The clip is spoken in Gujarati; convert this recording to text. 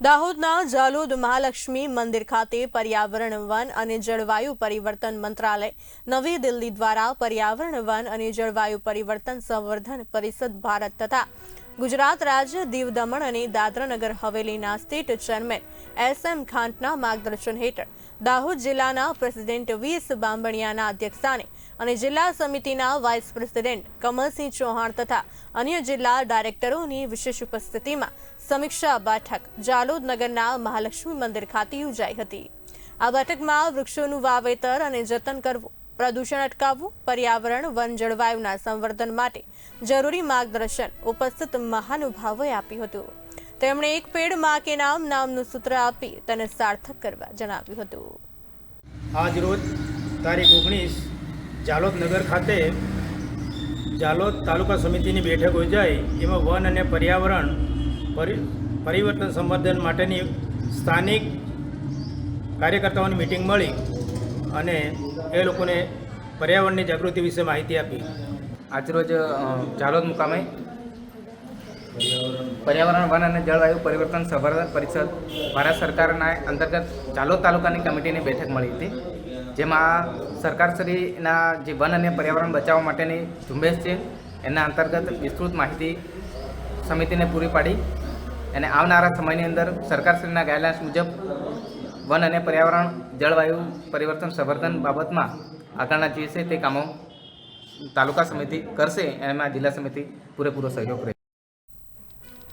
દાહોદના જાલોદ મહાલક્ષ્મી મંદિર ખાતે પર્યાવરણ વન અને જળવાયુ પરિવર્તન મંત્રાલય નવી દિલ્હી દ્વારા પર્યાવરણ વન અને જળવાયુ પરિવર્તન સંવર્ધન પરિષદ ભારત તથા ગુજરાત રાજ્ય દીવ દમણ અને દાદરાનગર હવેલીના સ્ટેટ ચેરમેન SM ખાંટના માર્ગદર્શન હેઠળ દાહોદ જિલ્લાના પ્રેસિડેન્ટ વીએસ બાંભણિયાના અધ્યક્ષસ્થાને અને જિલ્લા સમિતિના વાઇસ પ્રેસિડેન્ટ કમલસિંહ ચૌહાણ તથા અન્ય જિલ્લા ડાયરેક્ટરોની વિશેષ ઉપસ્થિતિમાં સમીક્ષા બેઠક જાલોદ નગરના મહાલક્ષ્મી મંદિર ખાતે યોજાઈ હતી। આ બેઠકમાં વૃક્ષોનું વાવેતર અને જતન કરવું, પ્રદૂષણ અટકાવવું, પર્યાવરણ વન જળવાયુના સંવર્ધન માટે જરૂરી માર્ગદર્શન ઉપસ્થિત મહાનુભાવોએ આપ્યું હતું। તેમણે એક પેડ માં કે નામનું સૂત્ર આપી તેને સાર્થક કરવા જણાવ્યું હતું। આજ રોજ તારીખ 19 જાલોદ નગર ખાતે જાલોદ તાલુકા સમિતિની બેઠક યોજાઈ। એમાં વન અને પર્યાવરણ પરિવર્તન સંવર્ધન માટેની સ્થાનિક કાર્યકર્તાઓની મિટિંગ મળી અને એ લોકોને પર્યાવરણની જાગૃતિ વિશે માહિતી આપી। આજરોજ જાલોદ મુકામે પર્યાવરણ વન અને જળવાયુ પરિવર્તન સંવર્ધન પરિષદ ભારત સરકારના અંતર્ગત જાલોદ તાલુકાની કમિટીની બેઠક મળી હતી, જેમાં સરકારશ્રીના જે વન અને પર્યાવરણ બચાવવા માટેની ઝુંબેશ છે એના અંતર્ગત વિસ્તૃત માહિતી સમિતિને પૂરી પાડી અને આવનારા સમયની અંદર સરકારશ્રીના ગાઈડલાઇન્સ મુજબ વન અને પર્યાવરણ જળવાયુ પરિવર્તન સંવર્ધન બાબતમાં આગળના જે છે તે કામો તાલુકા સમિતિ કરશે, એમાં જિલ્લા સમિતિ પૂરેપૂરો સહયોગ રહેશે।